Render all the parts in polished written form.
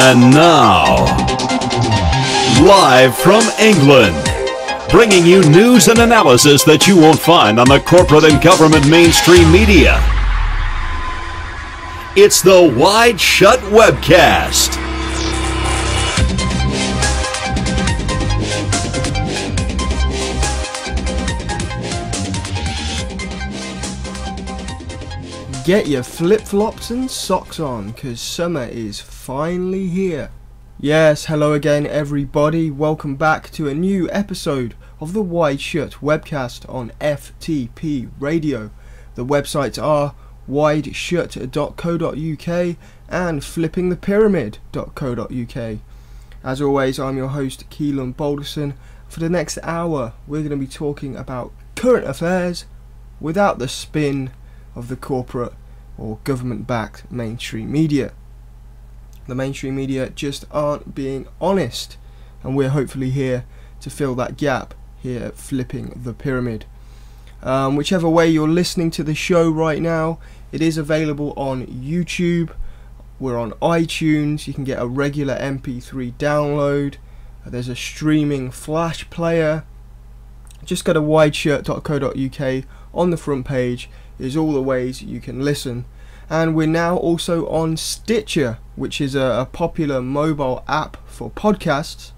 And now, live from England, bringing you news and analysis that you won't find on the corporate and government mainstream media. It's the WideShut Webcast. Get your flip-flops and socks on, cause summer is finally here. Yes, hello again everybody, welcome back to a new episode of the WideShut Webcast on FTP Radio. The websites are wideshut.co.uk and flippingthepyramid.co.uk. As always, I'm your host Keelan Balderson. For the next hour, we're going to be talking about current affairs without the spin of the corporate or government-backed mainstream media. The mainstream media just aren't being honest, and we're hopefully here to fill that gap here at Flipping the Pyramid. Whichever way you're listening to the show right now, it is available on YouTube. We're on iTunes. You can get a regular MP3 download. There's a streaming flash player. Just go to wideshut.co.uk. On the front page is all the ways you can listen. And we're now also on Stitcher, which is a popular mobile app for podcasts.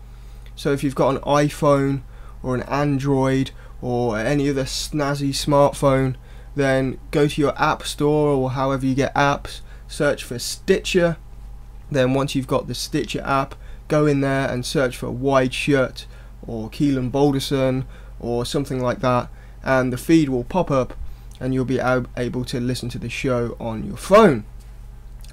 So if you've got an iPhone or an Android or any other snazzy smartphone, then go to your app store or however you get apps, search for Stitcher. Then once you've got the Stitcher app, go in there and search for WideShut or Keelan Balderson or something like that, and the feed will pop up and you'll be able to listen to the show on your phone.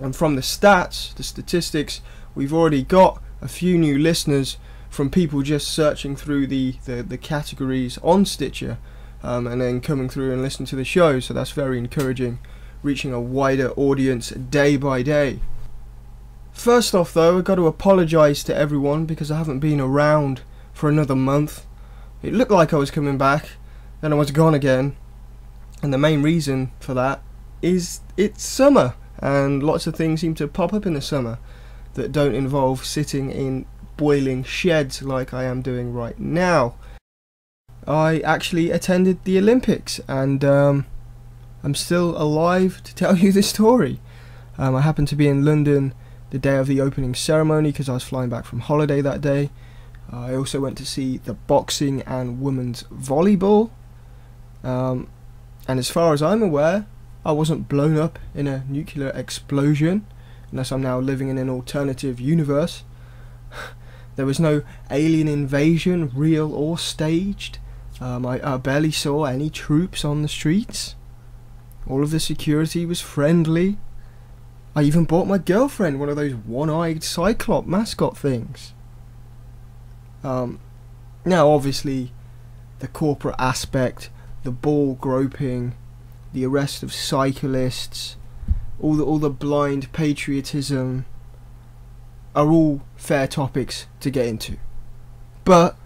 And from the statistics, we've already got a few new listeners from people just searching through the categories on Stitcher and then coming through and listening to the show, so that's very encouraging, reaching a wider audience day by day. First off though, I've got to apologise to everyone because I haven't been around for another month. It looked like I was coming back, then I was gone again, and the main reason for that is it's summer, and lots of things seem to pop up in the summer that don't involve sitting in boiling sheds like I am doing right now. I actually attended the Olympics, and I'm still alive to tell you the story. I happened to be in London the day of the opening ceremony because I was flying back from holiday that day. I also went to see the boxing and women's volleyball. And as far as I'm aware, I wasn't blown up in a nuclear explosion, unless I'm now living in an alternative universe. There was no alien invasion, real or staged. I barely saw any troops on the streets. All of the security was friendly. I even bought my girlfriend one of those one-eyed cyclop mascot things. Now obviously the corporate aspect, the ball groping, the arrest of cyclists, all the blind patriotism are all fair topics to get into. But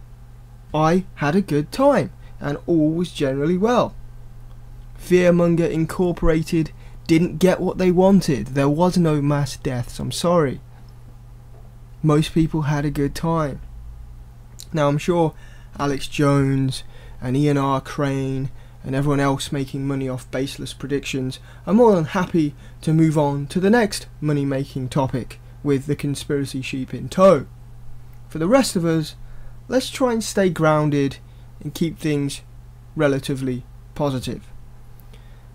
I had a good time and all was generally well. Fearmonger Incorporated didn't get what they wanted. There was no mass deaths, I'm sorry. Most people had a good time. Now I'm sure Alex Jones and Ian R. Crane and everyone else making money off baseless predictions are more than happy to move on to the next money-making topic with the conspiracy sheep in tow. For the rest of us, let's try and stay grounded and keep things relatively positive.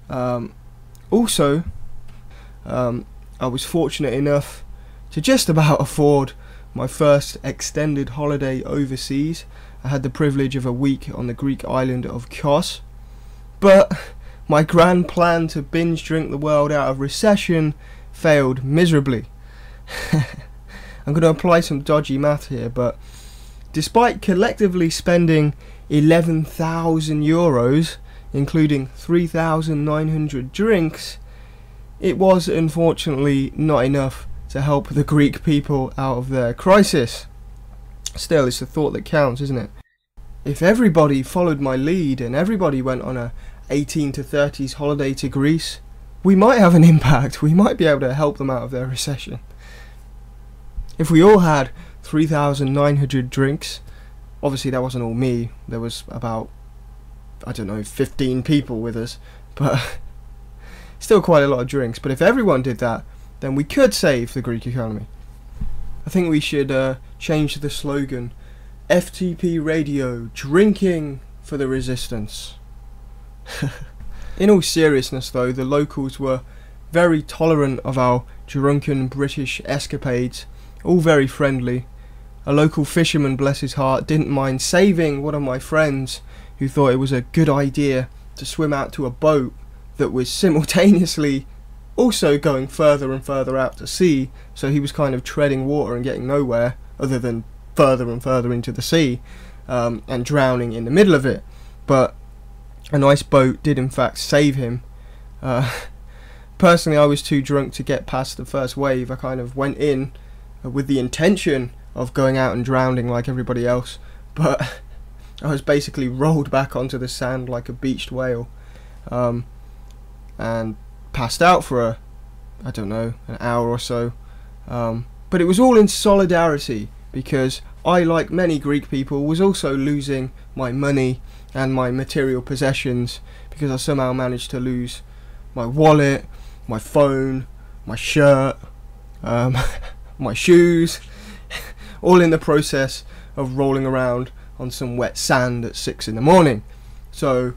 Also, I was fortunate enough to just about afford my first extended holiday overseas. I had the privilege of a week on the Greek island of Kos, but my grand plan to binge drink the world out of recession failed miserably. I'm going to apply some dodgy math here, but despite collectively spending 11,000 euros, including 3,900 drinks, it was unfortunately not enough to help the Greek people out of their crisis. Still, it's the thought that counts, isn't it? If everybody followed my lead and everybody went on a 18 to 30s holiday to Greece, we might have an impact. We might be able to help them out of their recession. If we all had 3,900 drinks, obviously that wasn't all me, there was about, I don't know, 15 people with us, but still quite a lot of drinks. But if everyone did that, then we could save the Greek economy. I think we should change the slogan, FTP Radio, drinking for the resistance. In all seriousness though, the locals were very tolerant of our drunken British escapades, all very friendly. A local fisherman, bless his heart, didn't mind saving one of my friends who thought it was a good idea to swim out to a boat that was simultaneously also going further and further out to sea, so he was kind of treading water and getting nowhere other than further and further into the sea, and drowning in the middle of it. But a nice boat did in fact save him. Personally, I was too drunk to get past the first wave. I kind of went in with the intention of going out and drowning like everybody else, but I was basically rolled back onto the sand like a beached whale, and passed out for I don't know, an hour or so. But it was all in solidarity, because I, like many Greek people, was also losing my money and my material possessions, because I somehow managed to lose my wallet, my phone, my shirt, my shoes, all in the process of rolling around on some wet sand at 6 in the morning. So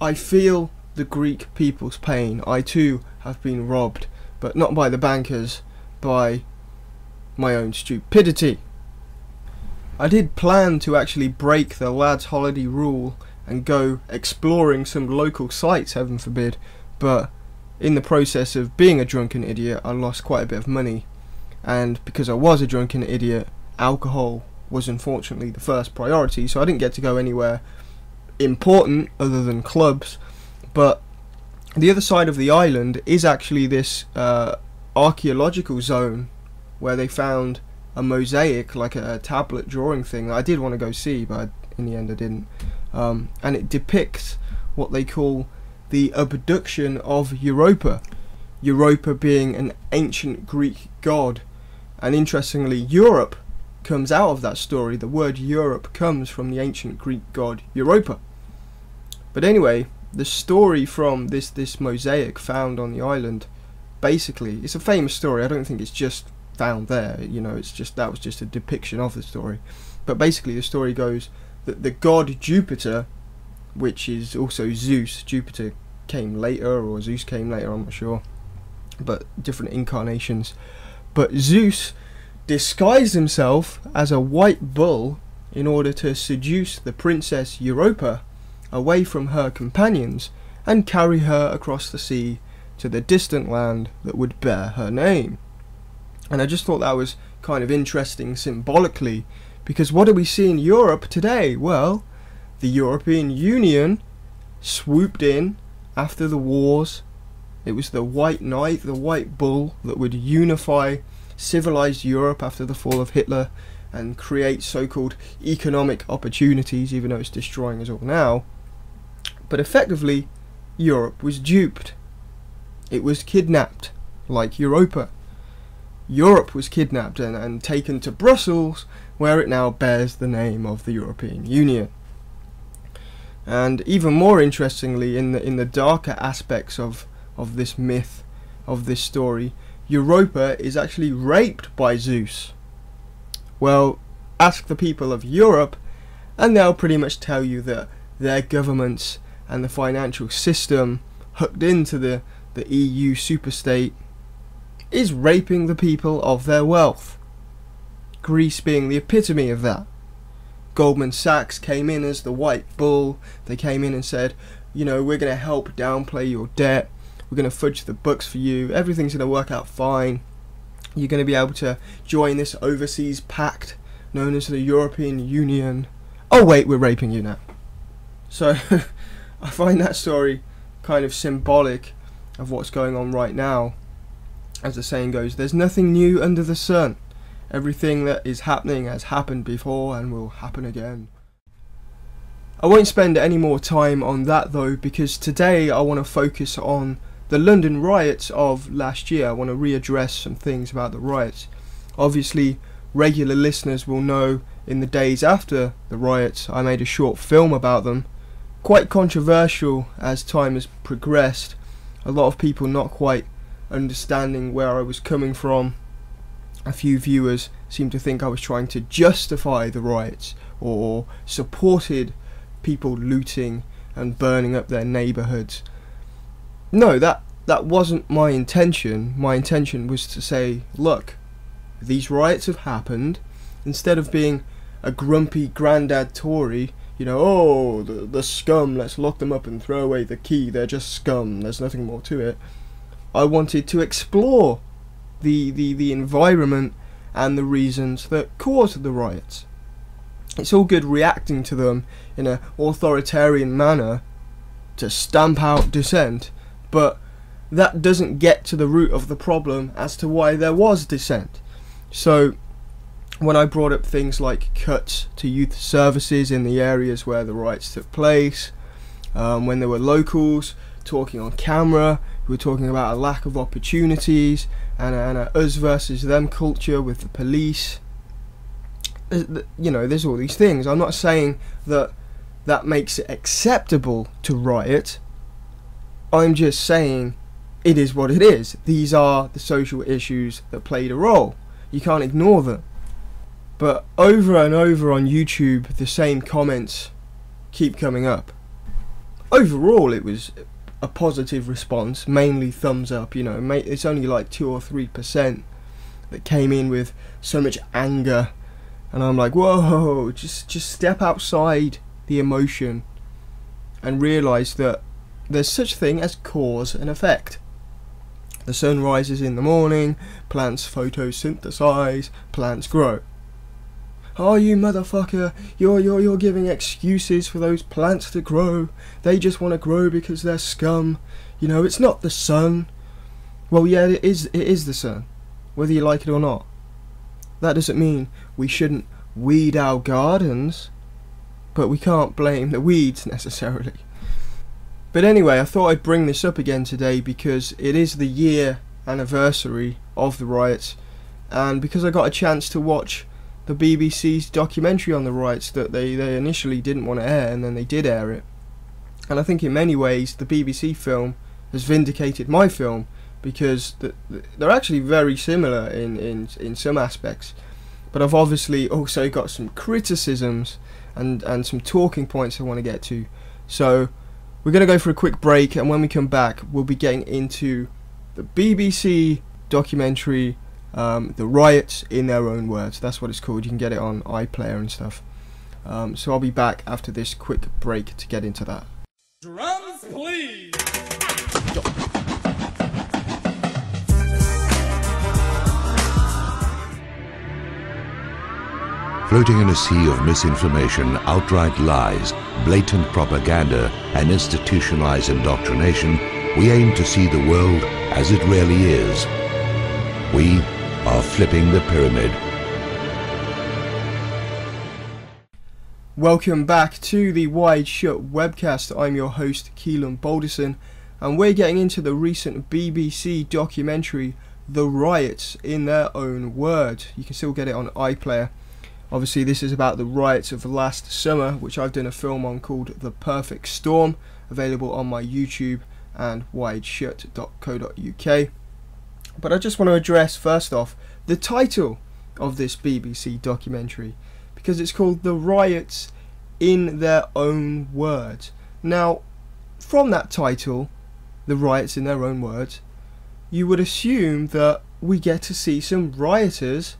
I feel the Greek people's pain. I too have been robbed, but not by the bankers, by my own stupidity. I did plan to actually break the lads' holiday rule and go exploring some local sites, heaven forbid, but in the process of being a drunken idiot I lost quite a bit of money, and because I was a drunken idiot, alcohol was unfortunately the first priority, so I didn't get to go anywhere important other than clubs. But the other side of the island is actually this archaeological zone where they found a mosaic, like a tablet drawing thing that I did want to go see, but in the end I didn't. And it depicts what they call the abduction of Europa. Europa being an ancient Greek god, and interestingly Europe comes out of that story. The word Europe comes from the ancient Greek god Europa. But anyway, the story from this mosaic found on the island, basically, it's a famous story. I don't think it's just found there, you know, it's just, that was just a depiction of the story. But basically the story goes that the god Jupiter, which is also Zeus, Jupiter came later, or Zeus came later, I'm not sure, but different incarnations. But Zeus disguised himself as a white bull in order to seduce the princess Europa away from her companions and carry her across the sea to the distant land that would bear her name. And I just thought that was kind of interesting symbolically, because what do we see in Europe today? Well, the European Union swooped in after the wars. It was the white knight, the white bull, that would unify civilized Europe after the fall of Hitler and create so-called economic opportunities, even though it's destroying us all now. But effectively, Europe was duped. It was kidnapped, like Europa. Europe was kidnapped and taken to Brussels, where it now bears the name of the European Union. And even more interestingly, in the darker aspects of this myth, of this story, Europa is actually raped by Zeus. Well, ask the people of Europe and they'll pretty much tell you that their governments and the financial system hooked into the EU superstate is raping the people of their wealth. Greece being the epitome of that. Goldman Sachs came in as the white bull. They came in and said, you know, we're going to help downplay your debt. We're going to fudge the books for you. Everything's going to work out fine. You're going to be able to join this overseas pact known as the European Union. Oh wait, we're raping you now. So I find that story kind of symbolic of what's going on right now. As the saying goes, there's nothing new under the sun. Everything that is happening has happened before and will happen again. I won't spend any more time on that though, because today I want to focus on the London riots of last year. I want to readdress some things about the riots. Obviously, regular listeners will know, in the days after the riots, I made a short film about them. Quite controversial as time has progressed. A lot of people not quite understanding where I was coming from. A few viewers seemed to think I was trying to justify the riots or supported people looting and burning up their neighbourhoods. No, that wasn't my intention. My intention was to say, look, these riots have happened. Instead of being a grumpy grandad Tory, you know, oh, the scum, let's lock them up and throw away the key, they're just scum, there's nothing more to it. I wanted to explore the environment and the reasons that caused the riots. It's all good reacting to them in an authoritarian manner to stamp out dissent, but that doesn't get to the root of the problem as to why there was dissent. So when I brought up things like cuts to youth services in the areas where the riots took place, when there were locals talking on camera who were talking about a lack of opportunities and a us versus them culture with the police, you know, there's all these things. I'm not saying that makes it acceptable to riot. I'm just saying it is what it is. These are the social issues that played a role. You can't ignore them. But over and over on YouTube, the same comments keep coming up. Overall, it was a positive response, mainly thumbs up. You know, it's only like 2 or 3% that came in with so much anger, and I'm like, whoa, just step outside the emotion and realise that there's such thing as cause and effect. The sun rises in the morning, plants photosynthesize, plants grow. Oh, you motherfucker, you're giving excuses for those plants to grow. They just want to grow because they're scum. You know, it's not the sun. Well, yeah, it is the sun, whether you like it or not. That doesn't mean we shouldn't weed our gardens, but we can't blame the weeds necessarily. But anyway, I thought I'd bring this up again today because it is the year anniversary of the riots, and because I got a chance to watch the BBC's documentary on the riots that they initially didn't want to air, and then they did air it. And I think in many ways the BBC film has vindicated my film, because they're actually very similar in some aspects. But I've obviously also got some criticisms and some talking points I want to get to. So we're going to go for a quick break, and when we come back we'll be getting into the BBC documentary, The Riots in Their Own Words. That's what it's called. You can get it on iPlayer and stuff. So I'll be back after this quick break to get into that. Drums, please! Floating in a sea of misinformation, outright lies, blatant propaganda, and institutionalized indoctrination, we aim to see the world as it really is. We are flipping the pyramid. Welcome back to the WideShut Webcast. I'm your host, Keelan Balderson, and we're getting into the recent BBC documentary, The Riots in Their Own Words. You can still get it on iPlayer. Obviously this is about the riots of last summer, which I've done a film on called The Perfect Storm, available on my YouTube and wideshut.co.uk. But I just want to address first off the title of this BBC documentary, because it's called The Riots in Their Own Words. Now, from that title, The Riots in Their Own Words, you would assume that we get to see some rioters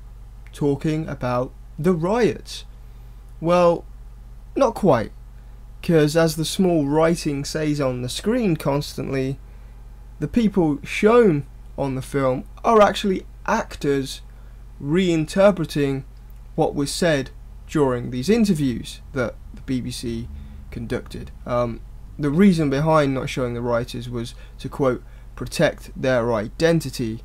talking about the riots. Well, not quite, because as the small writing says on the screen constantly, the people shown on the film are actually actors reinterpreting what was said during these interviews that the BBC conducted. The reason behind not showing the rioters was to, quote, protect their identity.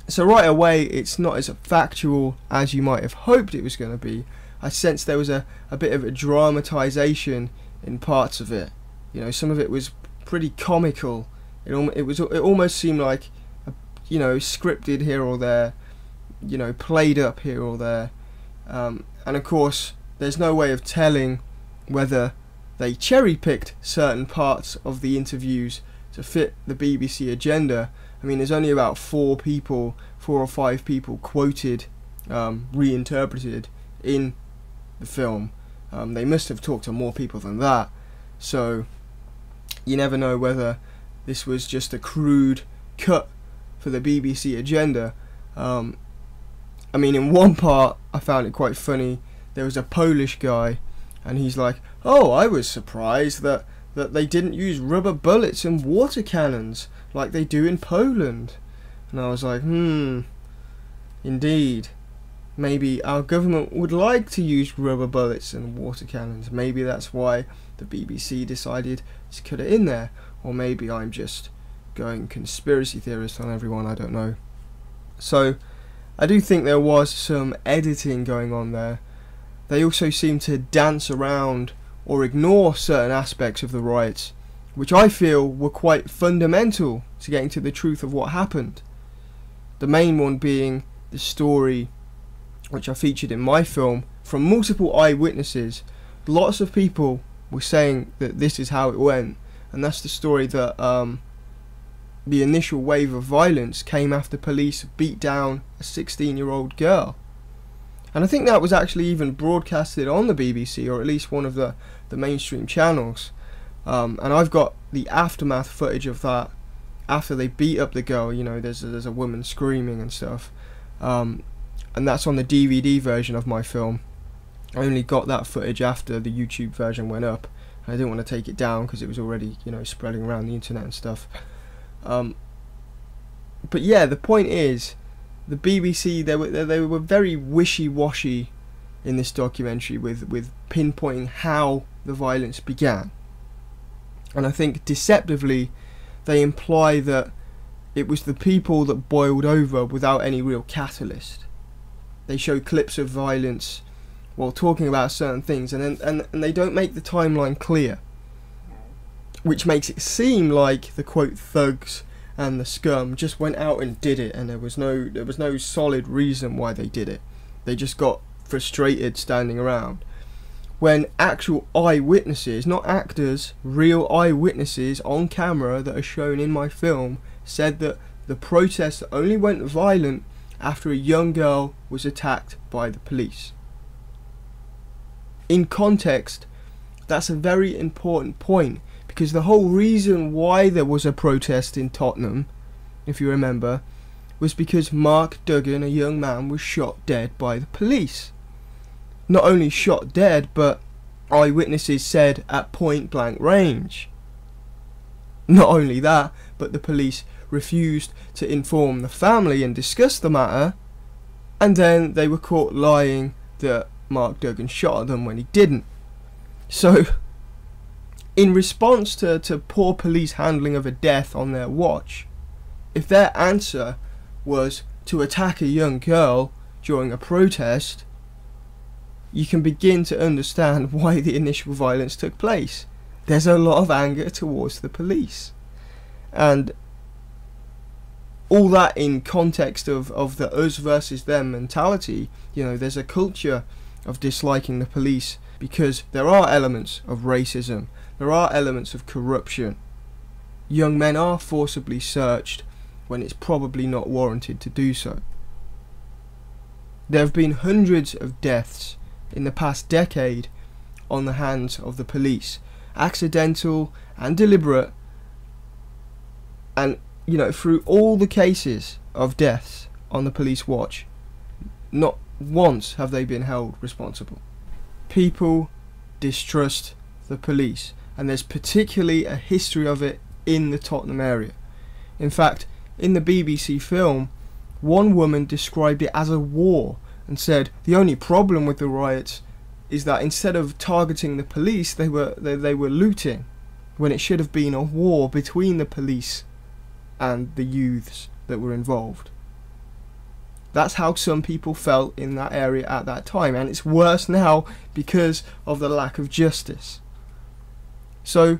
So right away it's not as factual as you might have hoped it was going to be. I sensed there was a bit of a dramatisation in parts of it. You know, some of it was pretty comical. It almost seemed like, you know, scripted here or there. you know, played up here or there. And of course, there's no way of telling whether they cherry-picked certain parts of the interviews to fit the BBC agenda. I mean, there's only about 4 or 5 people quoted, reinterpreted in the film. They must have talked to more people than that. So you never know whether this was just a crude cut for the BBC agenda. I mean, in one part I found it quite funny. There was a Polish guy, and he's like, "Oh, I was surprised that they didn't use rubber bullets and water cannons like they do in Poland." And I was like, indeed. Maybe our government would like to use rubber bullets and water cannons. Maybe that's why the BBC decided to cut it in there. Or maybe I'm just going conspiracy theorist on everyone, I don't know. So I do think there was some editing going on there. They also seem to dance around or ignore certain aspects of the riots, which I feel were quite fundamental to getting to the truth of what happened. The main one being the story which I featured in my film from multiple eyewitnesses. Lots of people were saying that this is how it went, and that's the story that the initial wave of violence came after police beat down a 16-year-old girl. And I think that was actually even broadcasted on the BBC, or at least one of the mainstream channels. And I've got the aftermath footage of that after they beat up the girl. You know, there's a woman screaming and stuff. And that's on the DVD version of my film. I only got that footage after the YouTube version went up. I didn't want to take it down because it was already, you know, spreading around the internet and stuff. But yeah, the point is, the BBC, they were very wishy-washy in this documentary with pinpointing how the violence began. And I think deceptively they imply that it was the people that boiled over without any real catalyst. They show clips of violence while talking about certain things, and they don't make the timeline clear, which makes it seem like the quote thugs and the scum just went out and did it, and there was no solid reason why they did it. They just got frustrated standing around. When actual eyewitnesses, not actors, real eyewitnesses on camera that are shown in my film, said that the protest only went violent after a young girl was attacked by the police. In context, that's a very important point, because the whole reason why there was a protest in Tottenham, if you remember, was because Mark Duggan, a young man, was shot dead by the police. Not only shot dead, but eyewitnesses said at point blank range. Not only that, but the police refused to inform the family and discuss the matter, and then they were caught lying that Mark Duggan shot at them when he didn't. So, in response to poor police handling of a death on their watch, if their answer was to attack a young girl during a protest, you can begin to understand why the initial violence took place. There's a lot of anger towards the police. And all that in context of the us versus them mentality. You know, there's a culture of disliking the police because there are elements of racism, there are elements of corruption. Young men are forcibly searched when it's probably not warranted to do so. There have been hundreds of deaths in the past decade on the hands of the police, accidental and deliberate, and you know, through all the cases of deaths on the police watch, not once have they been held responsible. People distrust the police, and there's particularly a history of it in the Tottenham area. In fact, in the BBC film, one woman described it as a war and said the only problem with the riots is that instead of targeting the police, they were looting, when it should have been a war between the police and the youths that were involved. That's how some people felt in that area at that time, and it's worse now because of the lack of justice. So,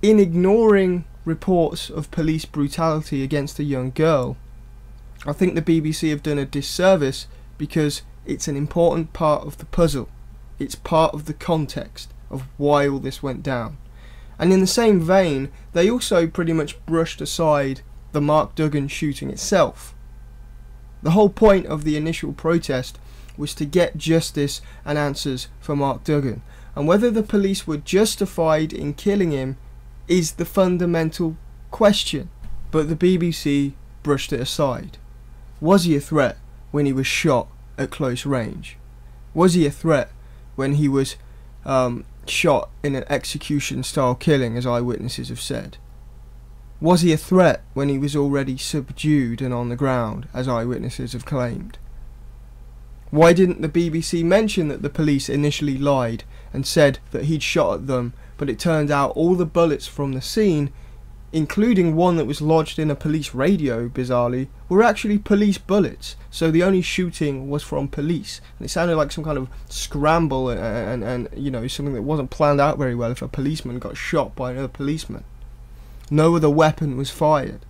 in ignoring reports of police brutality against a young girl, I think the BBC have done a disservice because it's an important part of the puzzle. It's part of the context of why all this went down. And in the same vein, they also pretty much brushed aside the Mark Duggan shooting itself. The whole point of the initial protest was to get justice and answers for Mark Duggan, and whether the police were justified in killing him is the fundamental question. But the BBC brushed it aside. Was he a threat when he was shot at close range? Was he a threat when he was shot in an execution style killing, as eyewitnesses have said? Was he a threat when he was already subdued and on the ground, as eyewitnesses have claimed? Why didn't the BBC mention that the police initially lied and said that he'd shot at them, but it turned out all the bullets from the scene, including one that was lodged in a police radio, bizarrely, were actually police bullets, so the only shooting was from police. And it sounded like some kind of scramble and you know, something that wasn't planned out very well if a policeman got shot by another policeman. No other weapon was fired.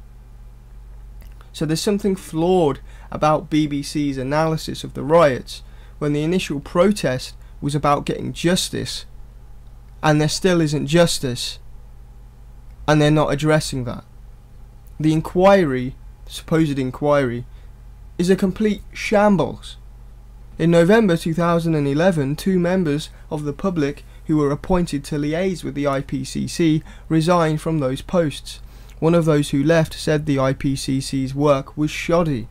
So there's something flawed about BBC's analysis of the riots when the initial protest was about getting justice, and there still isn't justice, and they're not addressing that. The inquiry, supposed inquiry, is a complete shambles. In November 2011, 2 members of the public who were appointed to liaise with the IPCC resigned from those posts. One of those who left said the IPCC's work was shoddy.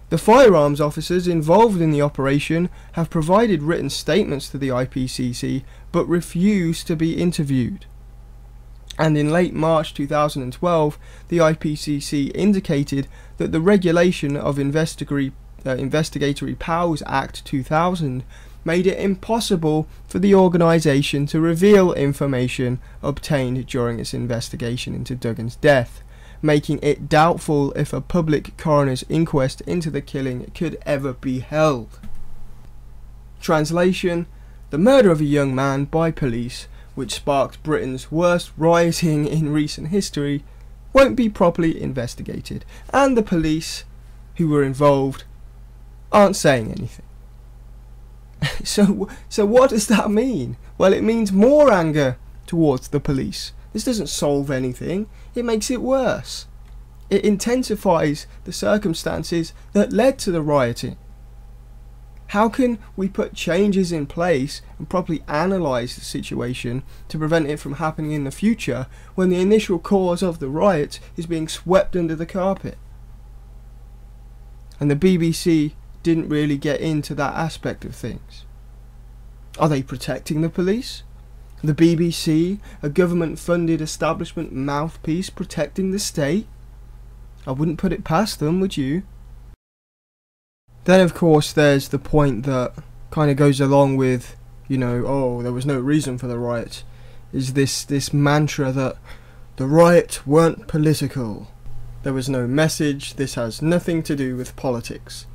The firearms officers involved in the operation have provided written statements to the IPCC but refused to be interviewed. And in late March 2012, the IPCC indicated that the regulation of Investigatory Powers Act 2000 made it impossible for the organisation to reveal information obtained during its investigation into Duggan's death, making it doubtful if a public coroner's inquest into the killing could ever be held. Translation: the murder of a young man by police, which sparked Britain's worst rioting in recent history, won't be properly investigated, and the police who were involved aren't saying anything. So what does that mean? Well, it means more anger towards the police. This doesn't solve anything, it makes it worse. It intensifies the circumstances that led to the rioting. How can we put changes in place and properly analyse the situation to prevent it from happening in the future when the initial cause of the riot is being swept under the carpet? And the BBC didn't really get into that aspect of things. Are they protecting the police? The BBC, a government-funded establishment mouthpiece protecting the state? I wouldn't put it past them, would you? Then of course there's the point that kind of goes along with, you know, oh, there was no reason for the riot, is this mantra that the riots weren't political. There was no message, this has nothing to do with politics.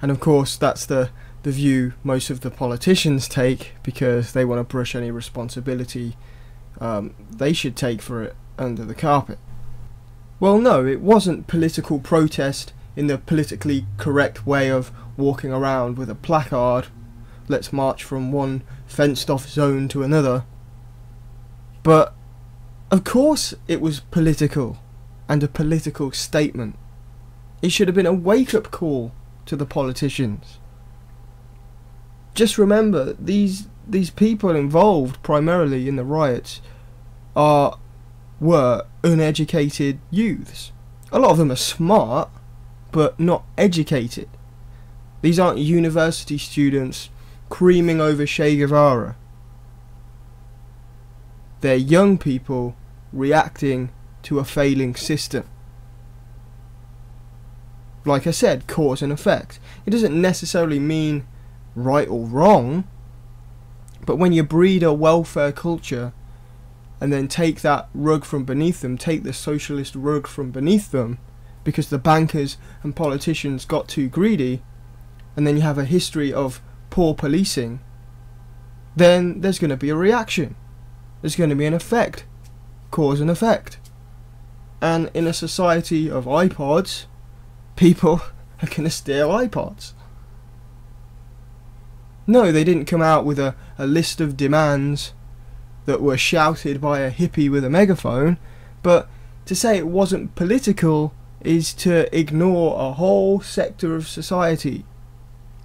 And of course that's the view most of the politicians take, because they want to brush any responsibility they should take for it under the carpet. Well, no, it wasn't political protest in the politically correct way of walking around with a placard, let's march from one fenced off zone to another. But of course it was political, and a political statement. It should have been a wake-up call to the politicians. Just remember, these people involved primarily in the riots were uneducated youths. A lot of them are smart, but not educated. These aren't university students creaming over Che Guevara. They're young people reacting to a failing system. Like I said, cause and effect. It doesn't necessarily mean right or wrong, but when you breed a welfare culture and then take that rug from beneath them, take the socialist rug from beneath them, because the bankers and politicians got too greedy, and then you have a history of poor policing, then there's going to be a reaction. There's going to be an effect. Cause and effect. And in a society of iPods, people are going to steal iPods. No, they didn't come out with a list of demands that were shouted by a hippie with a megaphone, but to say it wasn't political is to ignore a whole sector of society.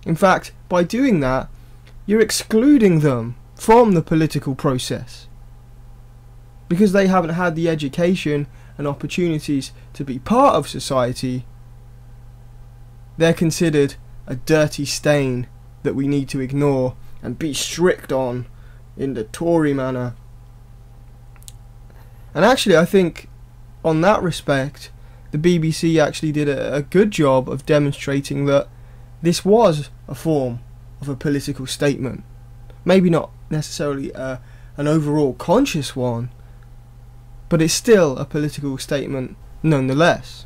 In fact, by doing that, you're excluding them from the political process. Because they haven't had the education and opportunities to be part of society, they're considered a dirty stain that we need to ignore and be strict on in the Tory manner. And actually, I think on that respect, the BBC actually did a good job of demonstrating that this was a form of a political statement. Maybe not necessarily an overall conscious one, but it's still a political statement nonetheless.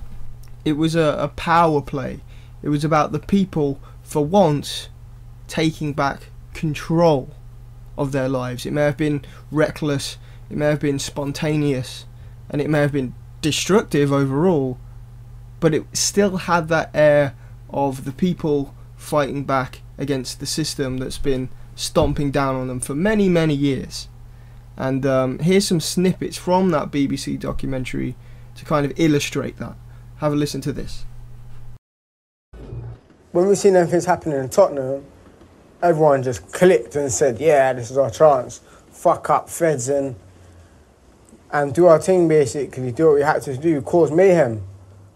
It was a power play. It was about the people, for once, taking back control of their lives. It may have been reckless, it may have been spontaneous, and it may have been destructive overall, but it still had that air of the people fighting back against the system that's been stomping down on them for many, many years. And here's some snippets from that BBC documentary to kind of illustrate that. Have a listen to this. When we seen everything's happening in Tottenham, everyone just clicked and said, yeah, this is our chance. Fuck up feds and do our thing, basically, do what we had to do, cause mayhem.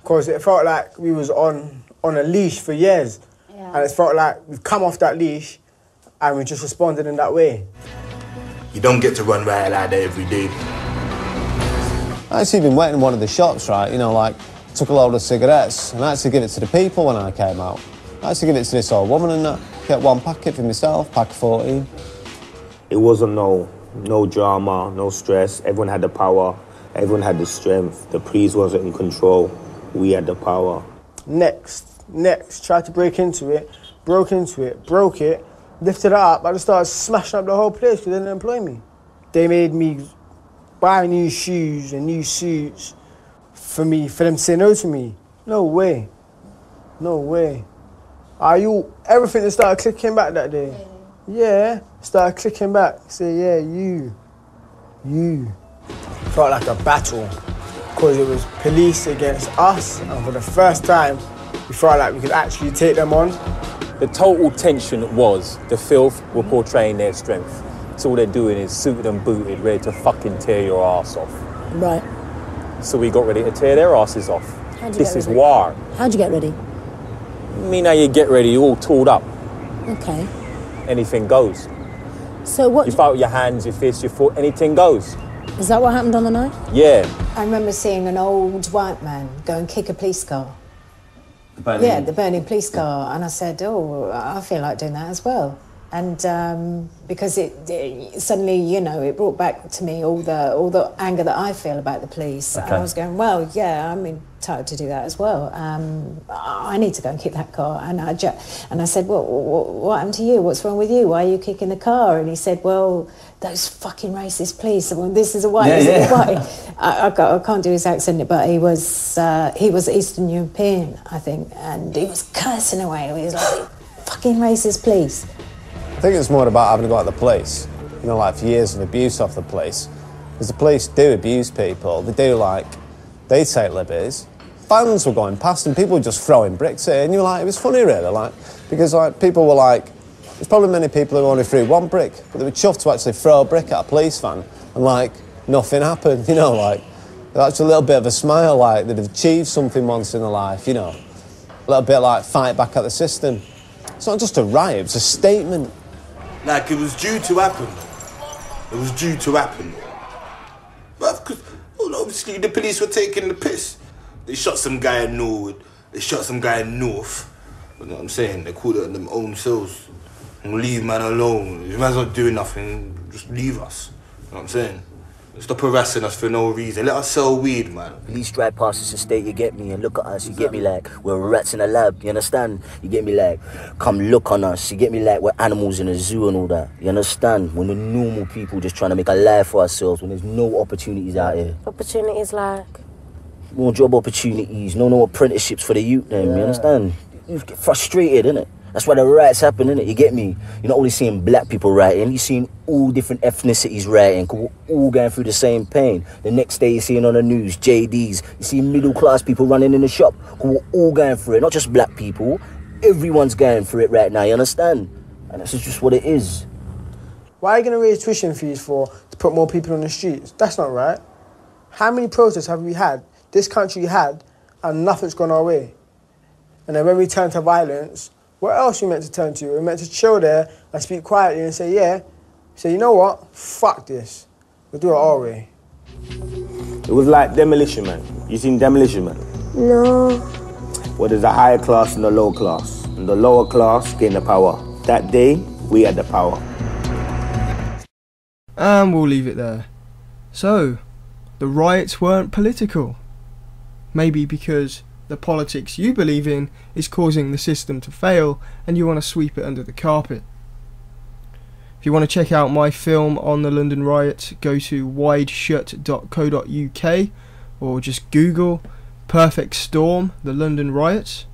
Because it felt like we was on a leash for years. Yeah. And it felt like we've come off that leash and we just responded in that way. You don't get to run riot like that every day. I actually been waiting in one of the shops, right, you know, like, took a load of cigarettes and I actually give it to the people when I came out. I actually give it to this old woman and get one packet for myself, pack 14. It wasn't no drama, no stress. Everyone had the power, everyone had the strength. The police wasn't in control, we had the power. Next, tried to break into it, broke it, lifted it up. I just started smashing up the whole place because they didn't employ me. They made me buy new shoes and new suits for them to say no to me. No way. Everything that started clicking back that day. Yeah, started clicking back. Say, yeah, you. Felt like a battle because it was police against us, and for the first time, we felt like we could actually take them on. The total tension was the filth were portraying their strength. So all they're doing is suited and booted, ready to fucking tear your ass off. Right. So we got ready to tear their asses off. This is war. How'd you get ready? I mean, how you get ready, you're all tooled up. Okay. Anything goes. So what? You fight with your hands, your fists, your foot, anything goes. Is that what happened on the night? Yeah. I remember seeing an old white man go and kick a police car. The burning police car. And I said, oh, I feel like doing that as well. And because it suddenly, you know, it brought back to me all the anger that I feel about the police. Okay. And I was going, well, yeah, I'm entitled to do that as well. I need to go and kick that car. And I said, well, what happened to you? What's wrong with you? Why are you kicking the car? And he said, well, those fucking racist police. Well, this is a white. I can't do his accent, but he was Eastern European, I think, and he was cursing away. He was like, fucking racist police. I think it's more about having to go at the police, you know, like for years of abuse off the police. Because the police do abuse people, they take liberties. Fans were going past and people were just throwing bricks at it, and you were like, it was funny really, like, because like people were like, there's probably many people who only threw one brick, but they were chuffed to actually throw a brick at a police van, and like, nothing happened, you know, like, that's a little bit of a smile, like, they'd achieved something once in their life, you know. A little bit like fight back at the system. It's not just a riot, it's a statement. Like, it was due to happen. But because, well, obviously the police were taking the piss. They shot some guy in Norwood. They shot some guy in North. You know what I'm saying? They called it on them own cells. And leave man alone. You man's not doing nothing, just leave us. You know what I'm saying? Stop harassing us for no reason. Let us sell weed, man. Police drive past us estate, you get me, and look at us, you get me like we're rats in a lab, you understand? You get me like, come look on us, you get me like we're animals in a zoo and all that, you understand? When we're normal people just trying to make a life for ourselves, when there's no opportunities out here. Opportunities like? more job opportunities, no apprenticeships for the youth then, you understand? You get frustrated, innit? That's why the riots happen, innit? You get me? You're not only seeing black people rioting, you're seeing all different ethnicities rioting, because we're all going through the same pain. The next day you're seeing on the news, JDs, you see middle class people running in the shop, because we're all going through it, not just black people. Everyone's going through it right now, you understand? And that's just what it is. Why are you going to raise tuition fees to put more people on the streets? That's not right. How many protests have we had, this country had, and nothing's gone our way? And then when we turn to violence, what else are we meant to turn to? We're meant to chill there and speak quietly and say, you know what? Fuck this. We'll do it our way. It was like Demolition Man. You seen Demolition Man? No. Well, there's a higher class and a lower class. And the lower class gained the power. That day, we had the power. And we'll leave it there. So, the riots weren't political. Maybe because the politics you believe in is causing the system to fail and you want to sweep it under the carpet. If you want to check out my film on the London riots, go to wideshut.co.uk or just Google Perfect Storm, the London riots.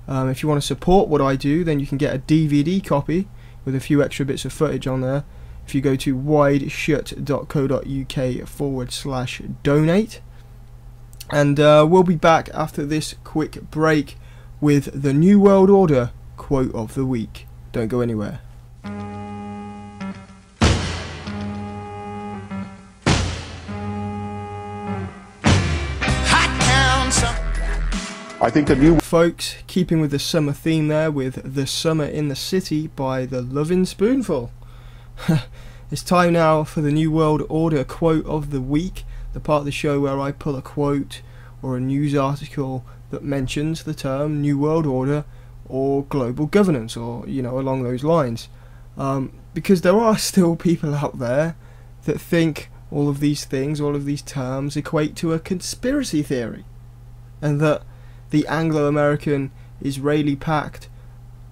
If you want to support what I do, then you can get a DVD copy with a few extra bits of footage on there if you go to wideshut.co.uk/donate. And we'll be back after this quick break with the New World Order quote of the week. Don't go anywhere. I think a new... Folks, keeping with the summer theme there with The Summer in the City by The Lovin' Spoonful. It's time now for the New World Order quote of the week, the part of the show where I pull a quote or a news article that mentions the term New World Order or global governance, or, you know, along those lines. Because there are still people out there that think all of these things, all of these terms equate to a conspiracy theory, and that the Anglo-American Israeli pact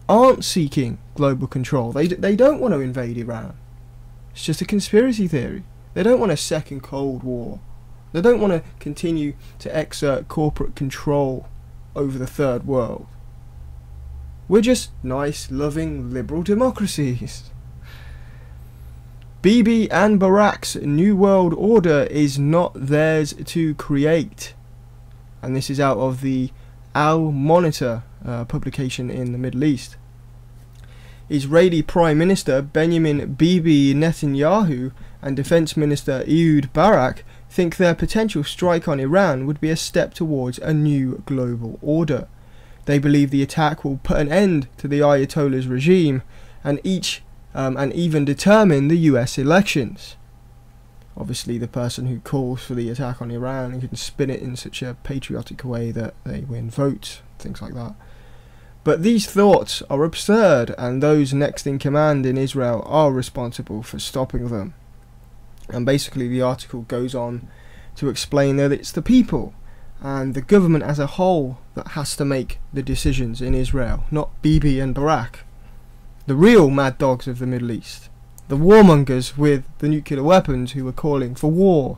aren't seeking global control. They don't want to invade Iran. It's just a conspiracy theory. They don't want a second Cold War. They don't want to continue to exert corporate control over the third world. We're just nice, loving, liberal democracies. Bibi and Barak's New World Order is not theirs to create. And this is out of the Al Monitor publication in the Middle East. Israeli Prime Minister Benjamin Bibi Netanyahu and Defense Minister Ehud Barak think their potential strike on Iran would be a step towards a new global order. They believe the attack will put an end to the Ayatollah's regime and even determine the US elections. Obviously, the person who calls for the attack on Iran can spin it in such a patriotic way that they win votes, things like that. But these thoughts are absurd, and those next in command in Israel are responsible for stopping them. And basically the article goes on to explain that it's the people and the government as a whole that has to make the decisions in Israel, not Bibi and Barak, the real mad dogs of the Middle East. The warmongers with the nuclear weapons who are calling for war.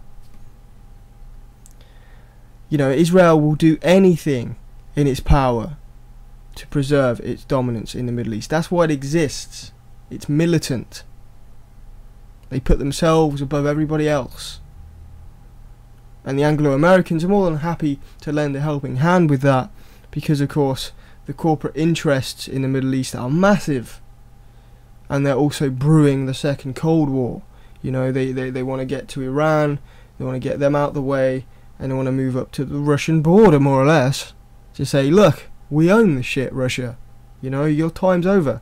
You know, Israel will do anything in its power to preserve its dominance in the Middle East. That's why it exists. It's militant. They put themselves above everybody else. And the Anglo-Americans are more than happy to lend a helping hand with that, because of course the corporate interests in the Middle East are massive. And they're also brewing the second Cold War. You know, they want to get to Iran, they want to get them out the way, and they want to move up to the Russian border, more or less, to say, look, we own the shit, Russia. You know, your time's over.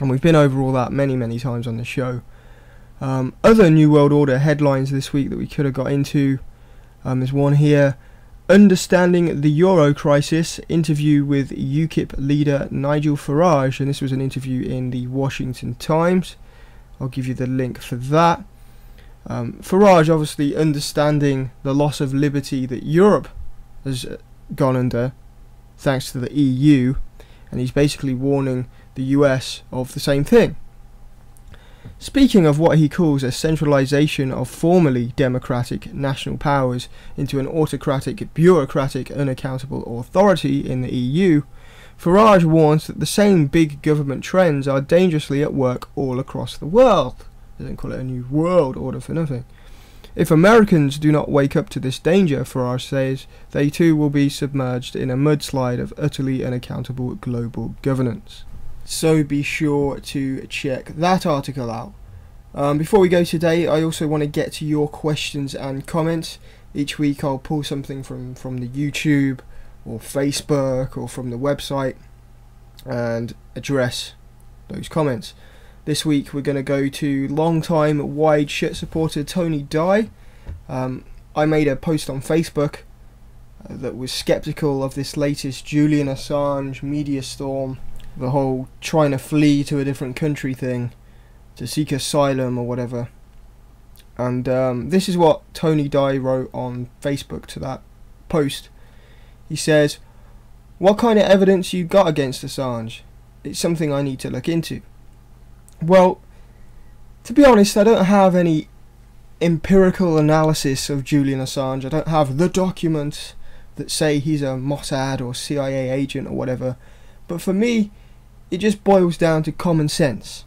And we've been over all that many, many times on the show. Other New World Order headlines this week that we could have got into. There's one here. Understanding the Eurocrisis, interview with UKIP leader Nigel Farage, and this was an interview in the Washington Times. I'll give you the link for that. Farage obviously understanding the loss of liberty that Europe has gone under thanks to the EU, and he's basically warning the US of the same thing. Speaking of what he calls a centralisation of formerly democratic national powers into an autocratic, bureaucratic, unaccountable authority in the EU, Farage warns that the same big government trends are dangerously at work all across the world. They don't call it a new world order for nothing. If Americans do not wake up to this danger, Farage says, they too will be submerged in a mudslide of utterly unaccountable global governance. So be sure to check that article out. Before we go today, I also want to get to your questions and comments. Each week I'll pull something from the YouTube or Facebook or from the website and address those comments. This week we're going to go to long-time WideShut supporter Tony Dye. I made a post on Facebook that was skeptical of this latest Julian Assange media storm, the whole trying to flee to a different country thing, to seek asylum or whatever. And this is what Tony Dye wrote on Facebook to that post. He says, "What kind of evidence you got against Assange? It's something I need to look into." Well, to be honest, I don't have any empirical analysis of Julian Assange. I don't have the documents that say he's a Mossad or CIA agent or whatever. But for me, it just boils down to common sense.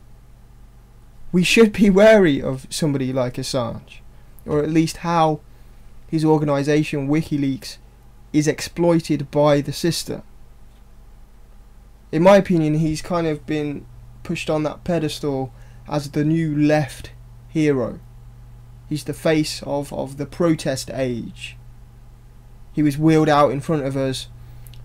We should be wary of somebody like Assange, or at least how his organisation WikiLeaks is exploited by the system. In my opinion, he's kind of been pushed on that pedestal as the new left hero. He's the face of the protest age. He was wheeled out in front of us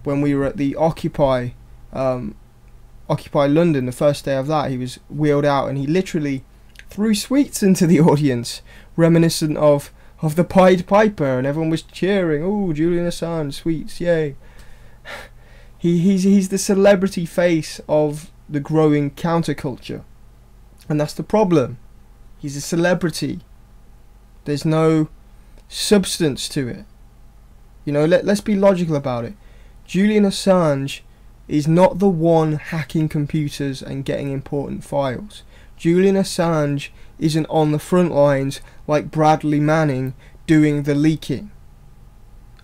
when we were at the Occupy London, the first day of that. He was wheeled out and he literally threw sweets into the audience, reminiscent of the Pied Piper, and everyone was cheering, "Oh, Julian Assange, sweets, yay." He's the celebrity face of the growing counterculture, and that's the problem. He's a celebrity. There's no substance to it. You know, let's be logical about it. Julian Assange is not the one hacking computers and getting important files. Julian Assange isn't on the front lines like Bradley Manning doing the leaking.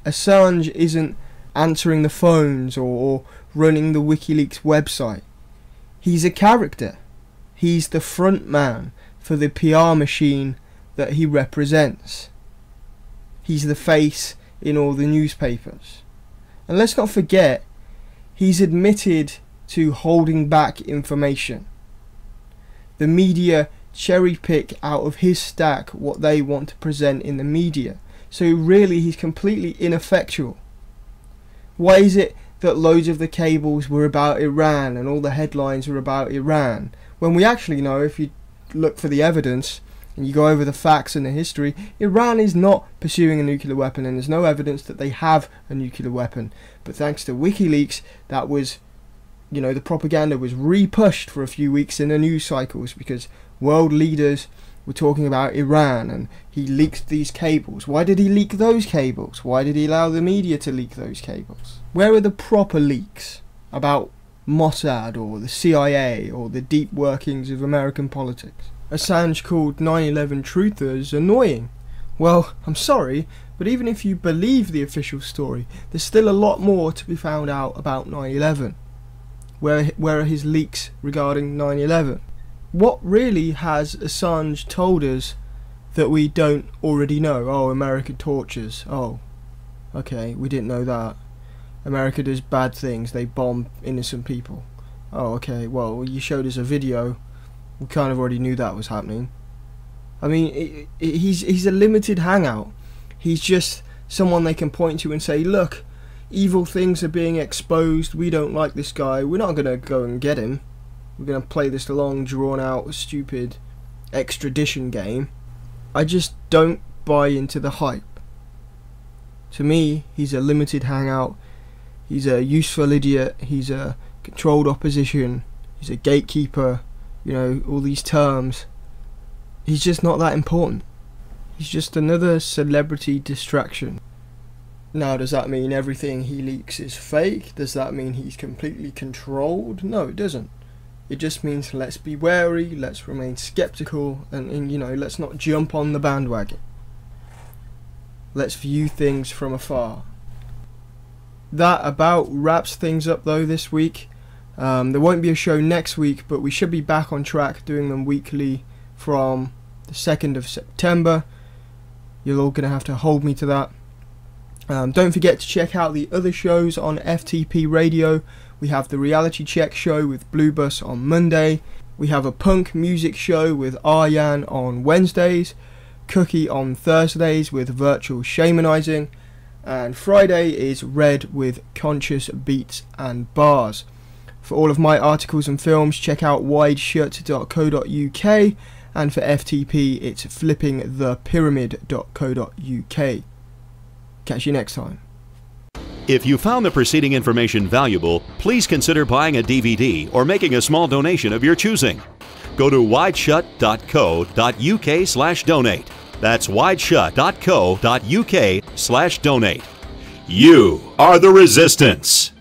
Assange isn't answering the phones or running the WikiLeaks website. He's a character. He's the front man for the PR machine that he represents. He's the face in all the newspapers. And let's not forget, he's admitted to holding back information. The media cherry pick out of his stack what they want to present in the media. So really he's completely ineffectual. Why is it that loads of the cables were about Iran and all the headlines were about Iran, when we actually know, if you look for the evidence and you go over the facts and the history, Iran is not pursuing a nuclear weapon, and there's no evidence that they have a nuclear weapon. But thanks to WikiLeaks, that was, you know, the propaganda was re-pushed for a few weeks in the news cycles because world leaders were talking about Iran, and he leaked these cables. Why did he leak those cables? Why did he allow the media to leak those cables? Where are the proper leaks about Mossad or the CIA or the deep workings of American politics? Assange called 9/11 truthers annoying. Well, I'm sorry, but even if you believe the official story, there's still a lot more to be found out about 9/11. Where are his leaks regarding 9/11? What really has Assange told us that we don't already know? Oh, America tortures. Oh, okay, we didn't know that. America does bad things. They bomb innocent people. Oh, okay, well, you showed us a video. We kind of already knew that was happening. I mean, he's a limited hangout. He's just someone they can point to and say, look, evil things are being exposed. We don't like this guy. We're not going to go and get him. We're going to play this long, drawn-out, stupid extradition game. I just don't buy into the hype. To me, he's a limited hangout. He's a useful idiot. He's a controlled opposition. He's a gatekeeper. You know, all these terms. He's just not that important. He's just another celebrity distraction. Now, does that mean everything he leaks is fake? Does that mean he's completely controlled? No, it doesn't. It just means let's be wary, let's remain skeptical, and you know, let's not jump on the bandwagon. Let's view things from afar. That about wraps things up though this week. There won't be a show next week, but we should be back on track doing them weekly from the 2nd of September. You're all going to have to hold me to that. Don't forget to check out the other shows on FTP Radio. We have the Reality Check show with Blue Bus on Monday. We have a punk music show with Aryan on Wednesdays. Cookie on Thursdays with Virtual Shamanizing. And Friday is Red with Conscious Beats and Bars. For all of my articles and films, check out wideshut.co.uk, and for FTP, it's flippingthepyramid.co.uk. Catch you next time. If you found the preceding information valuable, please consider buying a DVD or making a small donation of your choosing. Go to wideshut.co.uk/donate. That's wideshut.co.uk/donate. You are the resistance.